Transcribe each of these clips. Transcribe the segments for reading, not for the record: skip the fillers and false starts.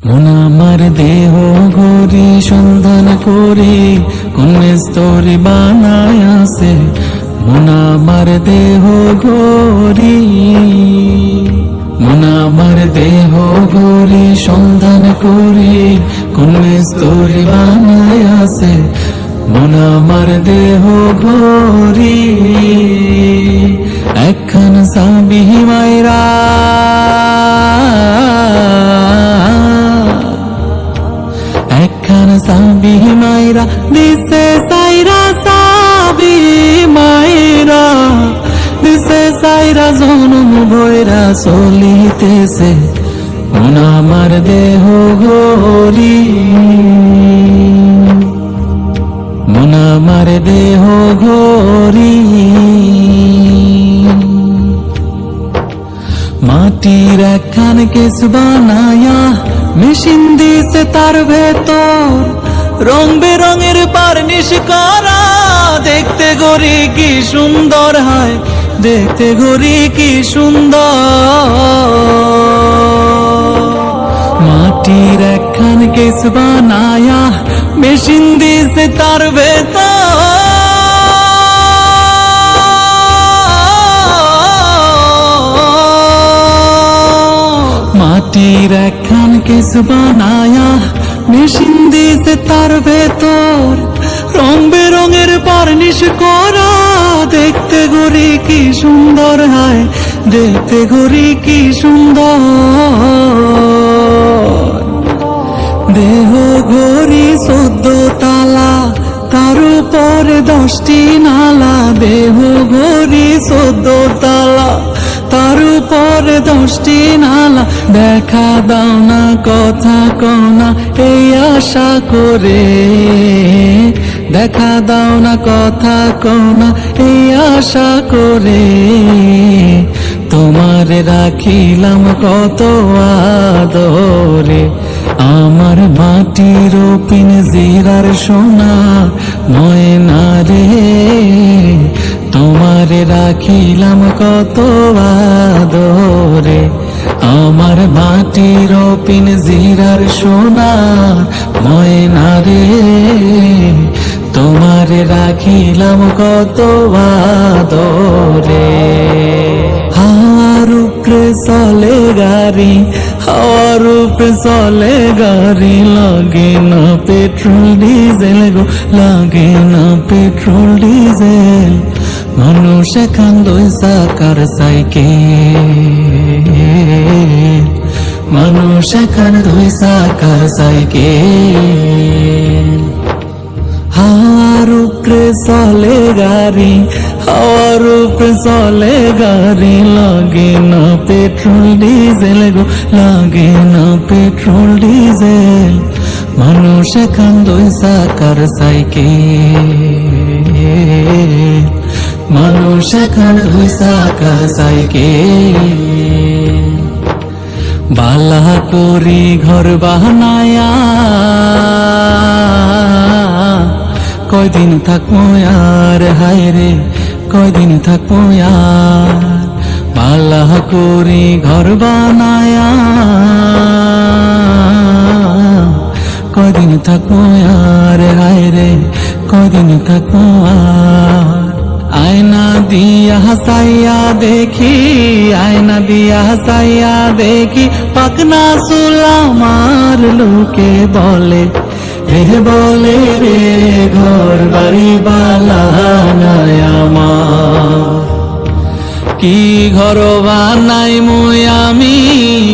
মন আমার দেহ ঘড়ি সন্ধান করে কোন স্তরে বানায় আছে। মন আমার দেহ ঘড়ি, মন আমার দেহ ঘড়ি সন্ধান করে কোন স্তরে বানায় আছে। মন আমার দেহ ঘড়ি একখান সাবি মাইরা, একখান সাবি মাইরা দিছে সাইরা, সাবি মাইরা দিছে সাইরা জনম ভৈরা চলিতেছে। মন আমার দেহ ঘড়ি, মন আমার দেহ ঘড়ি মাটির একখান কেস বানায়া মেশিন দিছে তার ভেতর রং বেরঙের পারনিশ করা। দেখতে ঘড়ি কি সুন্দর হয়, দেখতে ঘড়ি কি সুন্দর। মাটির একখান কেস বানায়া মেশিন দিছে তার ভেতর, মাটির একখান কেস বানায়া মেশিন দিছে তার ভেতর রং বেরঙের পারনিশ করা। দেখতে ঘড়ি কি সুন্দর হয়, দেখতে ঘড়ি কি সুন্দর। দেহ ঘড়ি 14 তালা, তার উপরে 10টি নালা। দেহ ঘড়ি 14 তালা, তার উপরে 10টি নালা। দেখা দাও না কথা কনা এই আশা করে, দেখা দাও না কথা কনা এই আশা করে। তোমারে রাখিলাম কত আদরে, আমার মাটির পিনজিরার সোনা ময়না রে। তোমারে রাখিলাম কত আদরে, আমার মাটির পিনজিরার সোনা ময়না রে। তোমারে রাখিলাম কত আদরে। হাওয়ার উপরে চলে গাড়ি, হাওয়ার উপরে চলে গাড়ি। লাগে না পেট্রোল ডিজেল গো, লাগে না পেট্রোল ডিজেল। মানুষ এখন 2 চাকার সাইকেল, মানুষ এখন 2 চাকার সাইকেল। হাওয়ার উপরে চলে গাড়ি, হাওয়ার উপরে চলে গাড়ি। লাগে না পেট্রোল ডিজেল গো, লাগে না পেট্রোল ডিজেল। মানুষ এখন 2 চাকার সাইকেল, মানুষ এখন 2 চাকার সাইকেল। বালা করি ঘর বানায়া কয়দিন থাকবো আর, হায় রে কয়দিন থাকবো আর। বালা করি ঘর বানায়া কয়দিন থাকবো আর, হায় রে কয়দিন থাকবো আর। আয়না দিয়া হাসাইয়া দেখি, আয়না দিয়া হাসাইয়া দেখি। পাকনা চুল আমার লোকে বলে, রে বলে রে ঘর বাড়ি বানায় আমার। কি ঘর বানাই মুই আমি,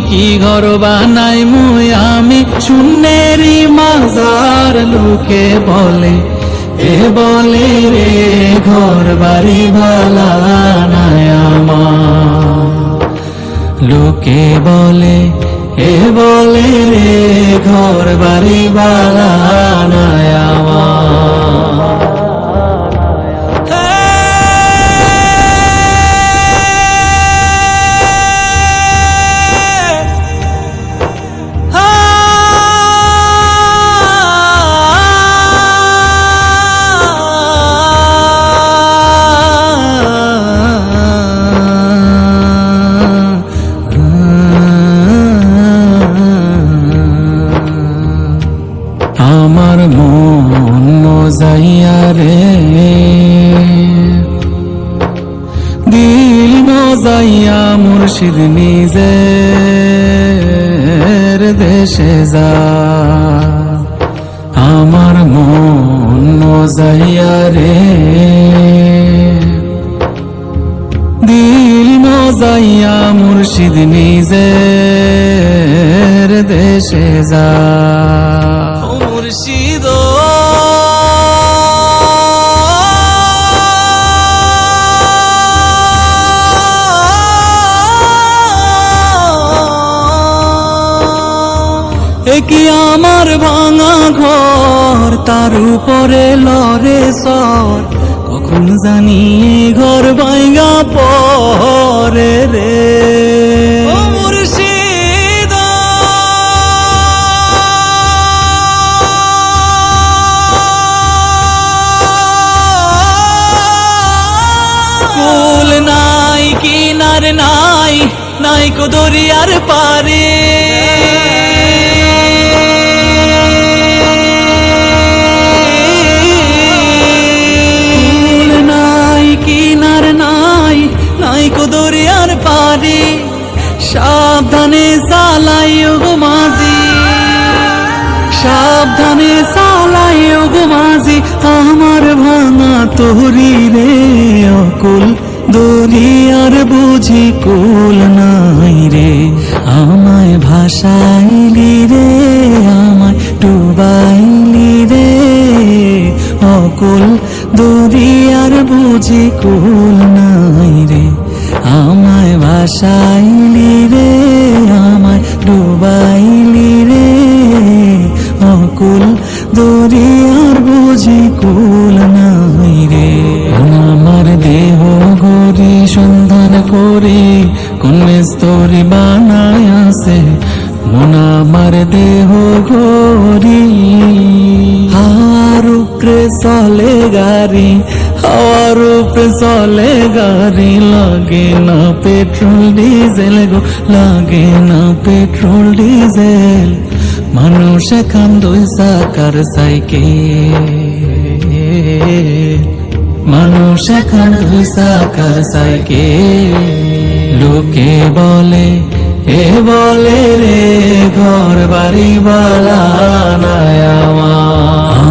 কি ঘর বানাই মুই আমি। শূন্যেরই মাজার লোকে বলে, এ বলে রে ঘর বাড়ি বানায় আমার। লোকে বলে, এ বলে রে ঘর বাড়ি বানায় আমার। মুর্শিদ নিজের দেশে যা আমার মন মজাইয়া রে দিল মজাইয়া মুর্শিদ নিজের দেশে যা মুর্শিদ কি আমার ভাঙা ঘর তার উপরে লরে সর কখন জানি ঘর ভাঙা পরে রে ও মুর্শিদ কুল নাই কিনার নাই নাই কো দরিয়ার পারে দরিয়ার পারে সাবধানে চালাইও গো মাঝি সাবধানে চালাইও গো মাঝি আমার ভাঙা তোরি রে অকুল দরিয়ার বুঝি কুল নাই রে আমায় ভাসাইলি রে আমায় ডুবাইলি রে অকুল দরিয়ার বুঝি কুল নাই রে আমায় ভাসাইলি রে আমায় ডুবাইলি রে অকুল দরিয়ার বুঝি কুল নাই রে আমার দেহ গরি সন্ধান করে কোন স্তরি বানায় আছে মন আমার দেহ গরি হাওয়ার উপরে চলে গাড়ি হাওয়ার উপরে চলে গাড়ি লাগে না পেট্রোল ডিজেল গো লাগে না পেট্রোল ডিজেল মানুষ এখন দুই চাকার সাইকেল মানুষ এখন দুই চাকার সাইকেল লোকে বলে এ বলে রে ঘর বাড়ি বালা নাই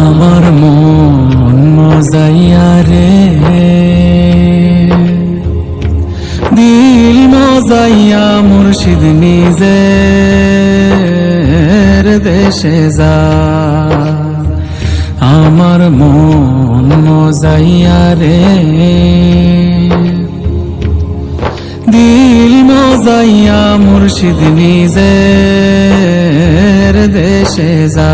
আমার মন মজাইয়া রে দিল মজাইয়া মুর্শিদ নিজের দেশে যা আমার মন মজাইয়া রে দিল মজাইয়া মুর্শিদ নিজের দেশে যা